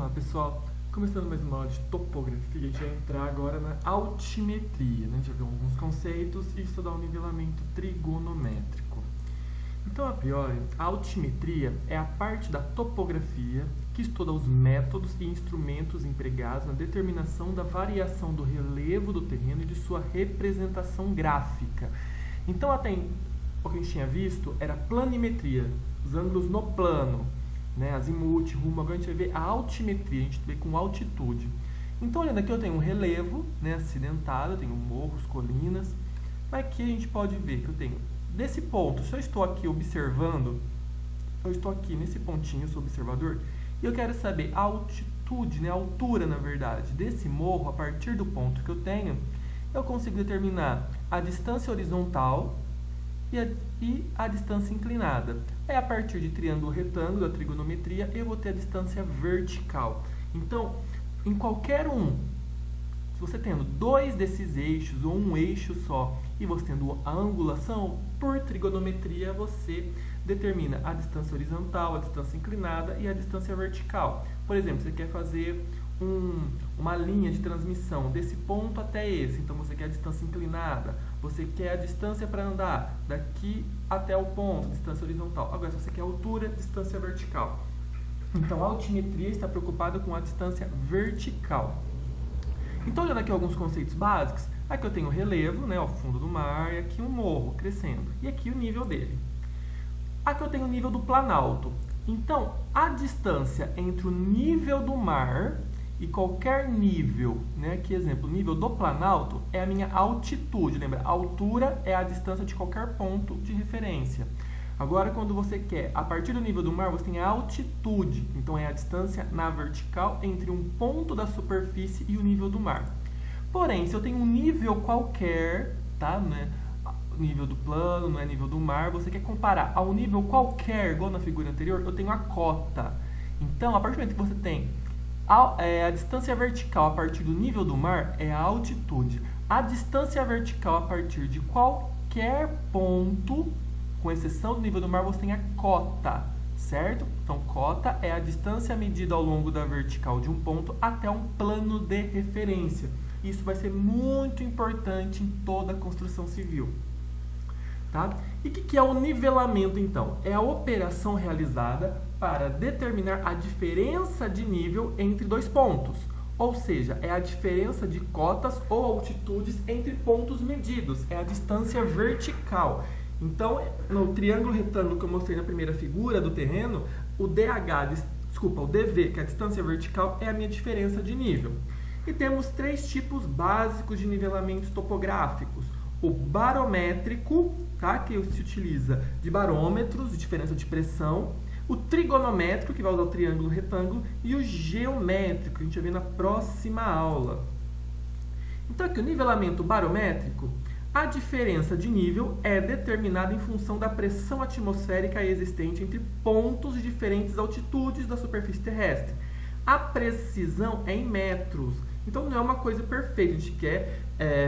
Olá pessoal, começando mais uma aula de topografia, a gente vai entrar agora na altimetria, né? A gente vai ver alguns conceitos e estudar o nivelamento trigonométrico. Então, a priori, a altimetria é a parte da topografia que estuda os métodos e instrumentos empregados na determinação da variação do relevo do terreno e de sua representação gráfica. Então, até o que a gente tinha visto era planimetria, os ângulos no plano, né, azimuth, rumo. Agora a gente vai ver a altimetria, a gente vê com altitude. Então, olhando aqui, eu tenho um relevo, né, acidentado, eu tenho morros, colinas. Aqui a gente pode ver que eu tenho, desse ponto, se eu estou aqui observando, eu estou aqui nesse pontinho, eu sou observador, e eu quero saber a altitude, né, a altura, na verdade, desse morro, a partir do ponto que eu tenho, eu consigo determinar a distância horizontal e a distância inclinada. A partir de triângulo retângulo, da trigonometria, eu vou ter a distância vertical. Então, em qualquer um, se você tendo dois desses eixos ou um eixo só, e você tendo a angulação, por trigonometria você determina a distância horizontal, a distância inclinada e a distância vertical. Por exemplo, você quer fazer uma linha de transmissão desse ponto até esse, então você quer a distância inclinada, você quer a distância para andar daqui até o ponto, distância horizontal. Agora, se você quer altura, distância vertical. Então, a altimetria está preocupada com a distância vertical. Então, olhando aqui alguns conceitos básicos, aqui eu tenho o relevo, né, o fundo do mar, e aqui um morro crescendo, e aqui o nível dele. Aqui eu tenho o nível do planalto. Então, a distância entre o nível do mar e qualquer nível, né, que exemplo, o nível do planalto é a minha altitude. Lembra, a altura é a distância de qualquer ponto de referência. Agora, quando você quer, a partir do nível do mar, você tem a altitude. Então, é a distância na vertical entre um ponto da superfície e o nível do mar. Porém, se eu tenho um nível qualquer, tá, né, nível do plano, não é nível do mar, você quer comparar ao nível qualquer, igual na figura anterior, eu tenho a cota. Então, a partir do momento que você tem a distância vertical a partir do nível do mar é a altitude. A distância vertical a partir de qualquer ponto, com exceção do nível do mar, você tem a cota, certo? Então, cota é a distância medida ao longo da vertical de um ponto até um plano de referência. Isso vai ser muito importante em toda a construção civil. Tá? E o que é o nivelamento, então? É a operação realizada para determinar a diferença de nível entre dois pontos. Ou seja, é a diferença de cotas ou altitudes entre pontos medidos. É a distância vertical. Então, no triângulo retângulo que eu mostrei na primeira figura do terreno, o DV, que é a distância vertical, é a minha diferença de nível. E temos três tipos básicos de nivelamentos topográficos. O barométrico, tá, que se utiliza de barômetros, de diferença de pressão. O trigonométrico, que vai usar o triângulo retângulo. E o geométrico, que a gente vai ver na próxima aula. Então, aqui o nivelamento barométrico, a diferença de nível é determinada em função da pressão atmosférica existente entre pontos de diferentes altitudes da superfície terrestre. A precisão é em metros. Então, não é uma coisa perfeita, a gente quer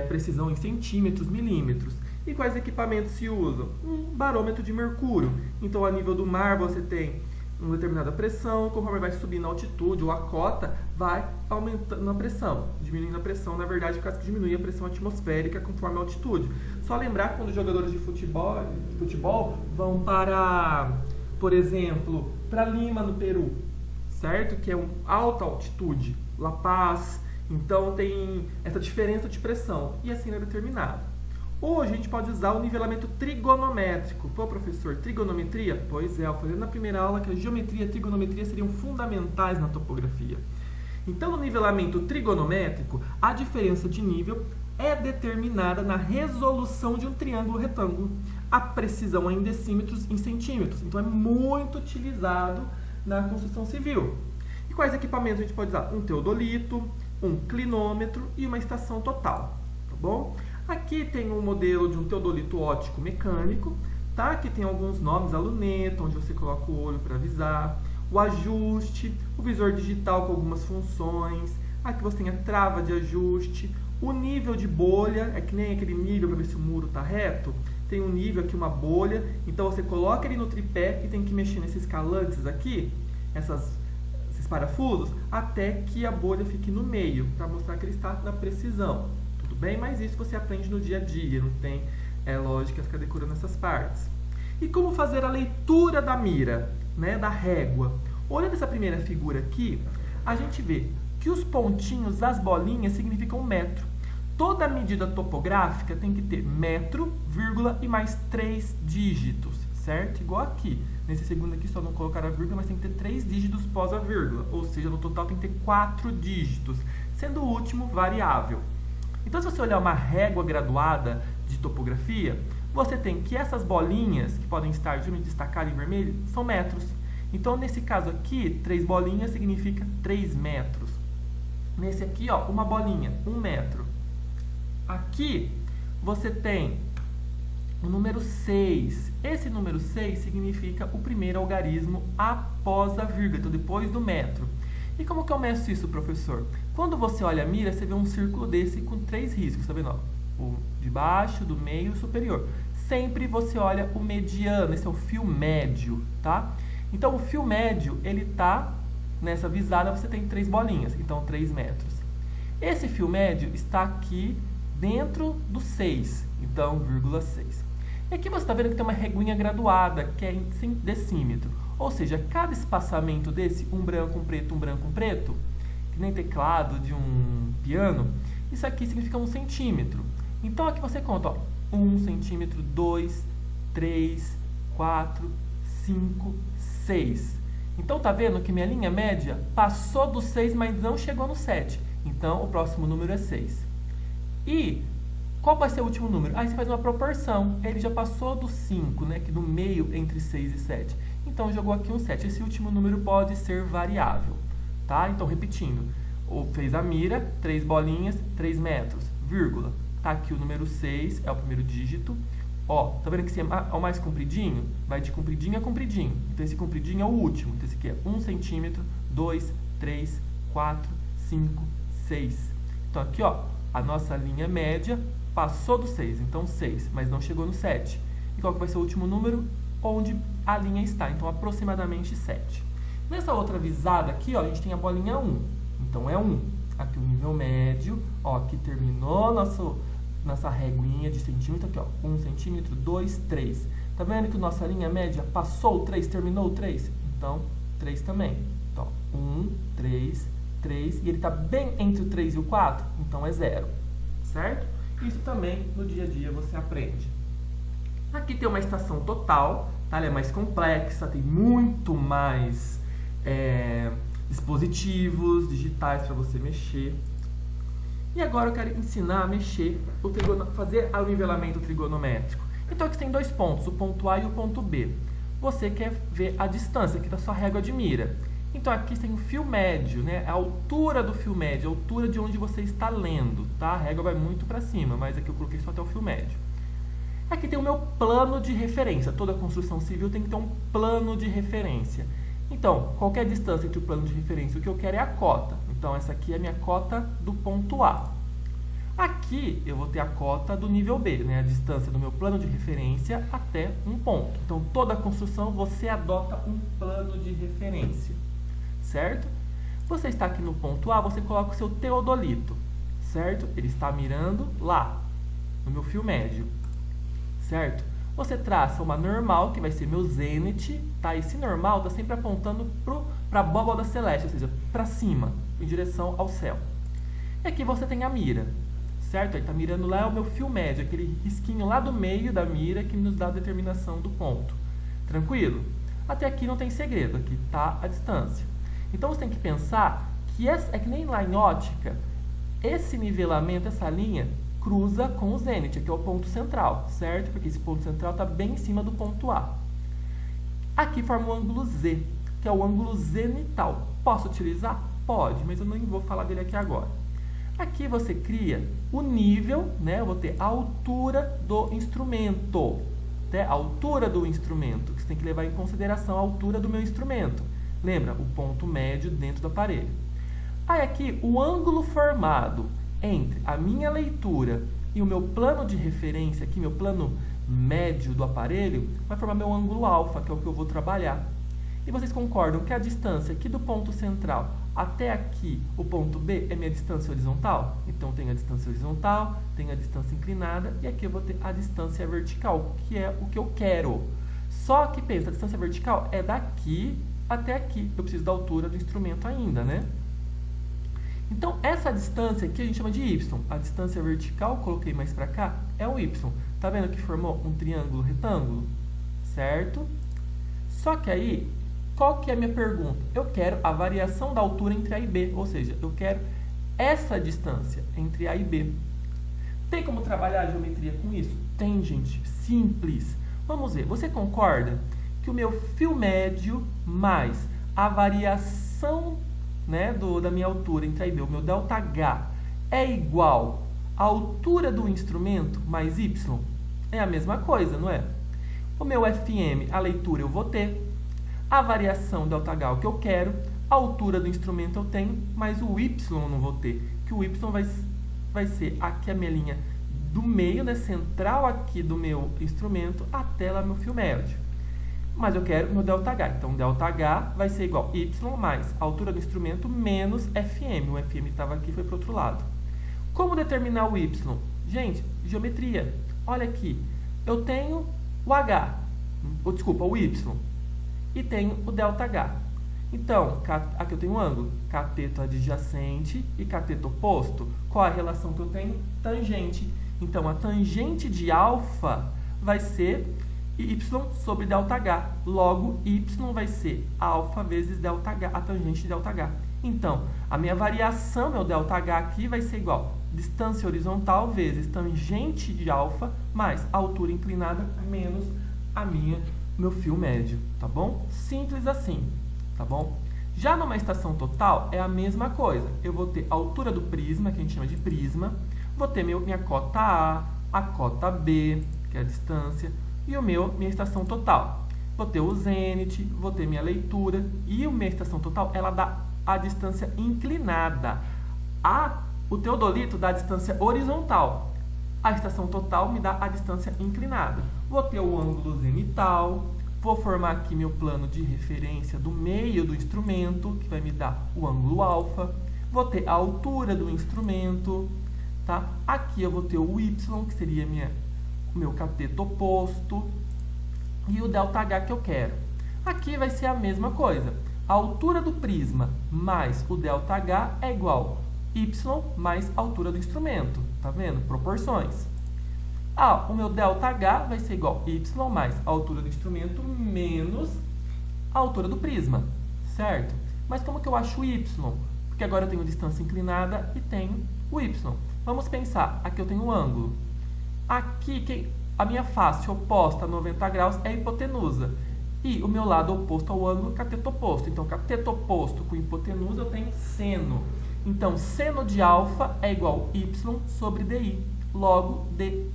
precisão em centímetros, milímetros. E quais equipamentos se usam? Um barômetro de mercúrio. Então, a nível do mar, você tem uma determinada pressão, conforme vai subindo a altitude ou a cota, vai aumentando a pressão, diminuindo a pressão, na verdade, por causa que diminui a pressão atmosférica conforme a altitude. Só lembrar que quando os jogadores de futebol vão para, por exemplo, para Lima, no Peru, certo? Que é uma alta altitude, La Paz. Então, tem essa diferença de pressão, e assim é determinado. Hoje, a gente pode usar o nivelamento trigonométrico. Pô, professor, trigonometria? Pois é, eu falei na primeira aula que a geometria e a trigonometria seriam fundamentais na topografia. Então, no nivelamento trigonométrico, a diferença de nível é determinada na resolução de um triângulo retângulo. A precisão é em decímetros em centímetros. Então, é muito utilizado na construção civil. E quais equipamentos a gente pode usar? Um teodolito, um clinômetro e uma estação total, tá bom? Aqui tem um modelo de um teodolito óptico mecânico, tá? Aqui tem alguns nomes, a luneta, onde você coloca o olho para avisar, o ajuste, o visor digital com algumas funções, aqui você tem a trava de ajuste, o nível de bolha, é que nem aquele nível para ver se o muro está reto, tem um nível aqui, uma bolha, então você coloca ele no tripé e tem que mexer nesses calantes aqui, esses esses parafusos até que a bolha fique no meio, para mostrar que ele está na precisão. Tudo bem? Mas isso você aprende no dia a dia, não tem lógica ficar decorando essas partes. E como fazer a leitura da mira, né, da régua? Olhando essa primeira figura aqui, a gente vê que os pontinhos, as bolinhas, significam metro. Toda medida topográfica tem que ter metro, vírgula e mais 3 dígitos, certo? Igual aqui. Nesse segundo aqui só não colocaram a vírgula, mas tem que ter 3 dígitos pós a vírgula. Ou seja, no total tem que ter 4 dígitos, sendo o último variável. Então, se você olhar uma régua graduada de topografia, você tem que essas bolinhas, que podem estar geralmente destacadas em vermelho, são metros. Então, nesse caso aqui, 3 bolinhas significa 3 metros. Nesse aqui, ó, uma bolinha, 1 metro. Aqui, você tem o número 6. Esse número 6 significa o primeiro algarismo após a vírgula, então depois do metro. E como que eu meço isso, professor? Quando você olha a mira, você vê um círculo desse com 3 riscos, tá vendo? Ó? O de baixo, do meio e o superior. Sempre você olha o mediano, esse é o fio médio, tá? Então, o fio médio, ele tá nessa visada, você tem 3 bolinhas, então 3 metros. Esse fio médio está aqui dentro do 6, então, vírgula 6. E aqui você está vendo que tem uma reguinha graduada, que é em decímetro. Ou seja, cada espaçamento desse, um branco, um preto, que nem teclado de um piano, isso aqui significa 1 centímetro. Então, aqui você conta, ó, 1 centímetro, 2, 3, 4, 5, 6. Então, tá vendo que minha linha média passou do 6, mas não chegou no 7. Então, o próximo número é 6. E qual vai ser o último número? Aí você faz uma proporção. Ele já passou do 5, né? Que do meio entre 6 e 7. Então, jogou aqui um 7. Esse último número pode ser variável, tá? Então, repetindo. Fez a mira, 3 bolinhas, 3 metros, vírgula. Tá aqui o número 6, é o primeiro dígito. Ó, tá vendo que esse é o mais compridinho? Vai de compridinho a compridinho. Então, esse compridinho é o último. Então, esse aqui é 1 centímetro, 2, 3, 4, 5, 6. Então, aqui, ó, a nossa linha média passou do 6. Então, 6, mas não chegou no 7. E qual que vai ser o último número? Onde a linha está. Então, aproximadamente 7. Nessa outra visada aqui, ó, a gente tem a bolinha 1. Então, é 1. Aqui o nível médio. Ó, aqui terminou nossa réguinha de centímetro. Aqui, ó, 1 centímetro, 2, 3. Tá vendo que nossa linha média passou o 3, terminou o 3? Então, 3 também. Então, 1, 3, 3. E ele está bem entre o 3 e o 4? Então, é 0. Certo? Isso também, no dia a dia, você aprende. Aqui tem uma estação total, tá? Ela é mais complexa, tem muito mais dispositivos digitais para você mexer. E agora eu quero ensinar a mexer, fazer o nivelamento trigonométrico. Então aqui tem 2 pontos, o ponto A e o ponto B. Você quer ver a distância aqui da sua régua de mira. Então aqui tem o fio médio, né? A altura do fio médio, a altura de onde você está lendo, tá? A régua vai muito para cima, mas aqui eu coloquei só até o fio médio. Aqui tem o meu plano de referência. Toda construção civil tem que ter um plano de referência. Então, qualquer distância entre o plano de referência, o que eu quero é a cota. Então, essa aqui é a minha cota do ponto A. Aqui, eu vou ter a cota do nível B, né? A distância do meu plano de referência até um ponto. Então, toda construção, você adota um plano de referência, certo? Você está aqui no ponto A, você coloca o seu teodolito, certo? Ele está mirando lá, no meu fio médio, certo? Você traça uma normal, que vai ser meu zênite, tá? Esse normal está sempre apontando para a abóbada celeste, ou seja, para cima, em direção ao céu. E aqui você tem a mira, certo? Ele está mirando lá, é o meu fio médio, aquele risquinho lá do meio da mira que nos dá a determinação do ponto. Tranquilo? Até aqui não tem segredo, aqui está a distância. Então você tem que pensar que é que nem lá em ótica, esse nivelamento, essa linha, cruza com o zênite, que é o ponto central, certo? Porque esse ponto central está bem em cima do ponto A. Aqui forma o ângulo Z, que é o ângulo zenital. Posso utilizar? Pode, mas eu não vou falar dele aqui agora. Aqui você cria o nível, né? Eu vou ter a altura do instrumento, né? A altura do instrumento, que você tem que levar em consideração a altura do meu instrumento. Lembra? O ponto médio dentro do aparelho. Aí aqui, o ângulo formado entre a minha leitura e o meu plano de referência, aqui meu plano médio do aparelho, vai formar meu ângulo alfa, que é o que eu vou trabalhar. E vocês concordam que a distância aqui do ponto central até aqui, o ponto B, é minha distância horizontal? Então, tenho a distância horizontal, tenho a distância inclinada, e aqui eu vou ter a distância vertical, que é o que eu quero. Só que, pensa, a distância vertical é daqui até aqui. Eu preciso da altura do instrumento ainda, né? Então, essa distância aqui a gente chama de y. A distância vertical, coloquei mais para cá, é o y. Tá vendo que formou um triângulo retângulo? Certo? Só que aí, qual que é a minha pergunta? Eu quero a variação da altura entre A e B, ou seja, eu quero essa distância entre A e B. Tem como trabalhar a geometria com isso? Tem, gente. Simples. Vamos ver. Você concorda que o meu fio médio mais a variação, né, da minha altura entre A e B, o meu ΔH, é igual à altura do instrumento mais y? É a mesma coisa, não é? O meu FM, a leitura eu vou ter, a variação ΔH é o que eu quero, a altura do instrumento eu tenho, mas o y eu não vou ter, que o y vai ser aqui a minha linha do meio, né, central aqui do meu instrumento, até lá meu fio médio. Mas eu quero meu ΔH, então ΔH vai ser igual a y mais a altura do instrumento menos FM. O FM estava aqui, foi para o outro lado. Como determinar o y? Gente, geometria. Olha aqui, eu tenho o H, o y, e tenho o ΔH. Então, aqui eu tenho um ângulo, cateto adjacente e cateto oposto. Qual a relação que eu tenho? Tangente. Então, a tangente de alfa vai ser y sobre ΔH. Logo, y vai ser alfa vezes ΔH, a tangente de ΔH. Então, a minha variação, meu ΔH aqui, vai ser igual a distância horizontal vezes tangente de alfa mais a altura inclinada menos meu fio médio, tá bom? Simples assim, tá bom? Já numa estação total, é a mesma coisa. Eu vou ter a altura do prisma, que a gente chama de prisma, vou ter minha cota a cota B, que é a distância, e minha estação total. Vou ter o zênite, vou ter minha leitura, e a minha estação total, ela dá a distância inclinada. O teodolito dá a distância horizontal. A estação total me dá a distância inclinada. Vou ter o ângulo zenital, vou formar aqui meu plano de referência do meio do instrumento, que vai me dar o ângulo alfa. Vou ter a altura do instrumento, tá? Aqui eu vou ter o y, que seria o meu cateto oposto, e o ΔH que eu quero. Aqui vai ser a mesma coisa. A altura do prisma mais o ΔH é igual a y mais a altura do instrumento. Tá vendo? Proporções. O meu ΔH vai ser igual a y mais a altura do instrumento menos a altura do prisma, certo? Mas como que eu acho o y? Porque agora eu tenho distância inclinada e tenho o y. Vamos pensar, aqui eu tenho um ângulo. Aqui, a minha face oposta a 90 graus é a hipotenusa. E o meu lado oposto ao ângulo é cateto oposto. Então, cateto oposto com hipotenusa, eu tenho seno. Então, seno de alfa é igual a y sobre di. Logo, dy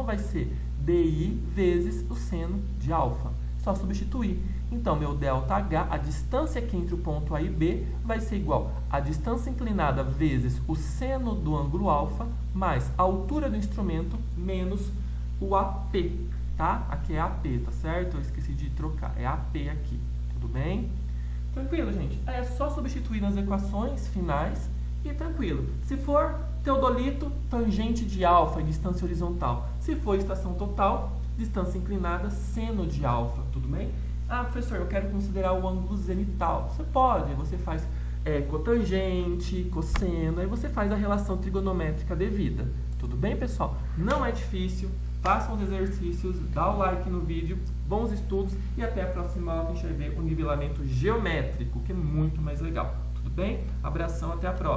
vai ser di vezes o seno de alfa. Só substituir. Então, meu ΔH, a distância aqui entre o ponto A e B, vai ser igual a distância inclinada vezes o seno do ângulo alfa, mais a altura do instrumento, menos o AP, tá? Aqui é AP, tá certo? Eu esqueci de trocar. É AP aqui, tudo bem? Tranquilo, gente? É só substituir nas equações finais e tranquilo. Se for teodolito, tangente de alfa e distância horizontal. Se for estação total, distância inclinada, seno de alfa, tudo bem? Professor, eu quero considerar o ângulo zenital. Você pode, você faz cotangente, cosseno, aí você faz a relação trigonométrica devida. Tudo bem, pessoal? Não é difícil, façam os exercícios, dá o like no vídeo, bons estudos e até a próxima aula que a gente vai ver o nivelamento geométrico, que é muito mais legal. Tudo bem? Abração, até a próxima.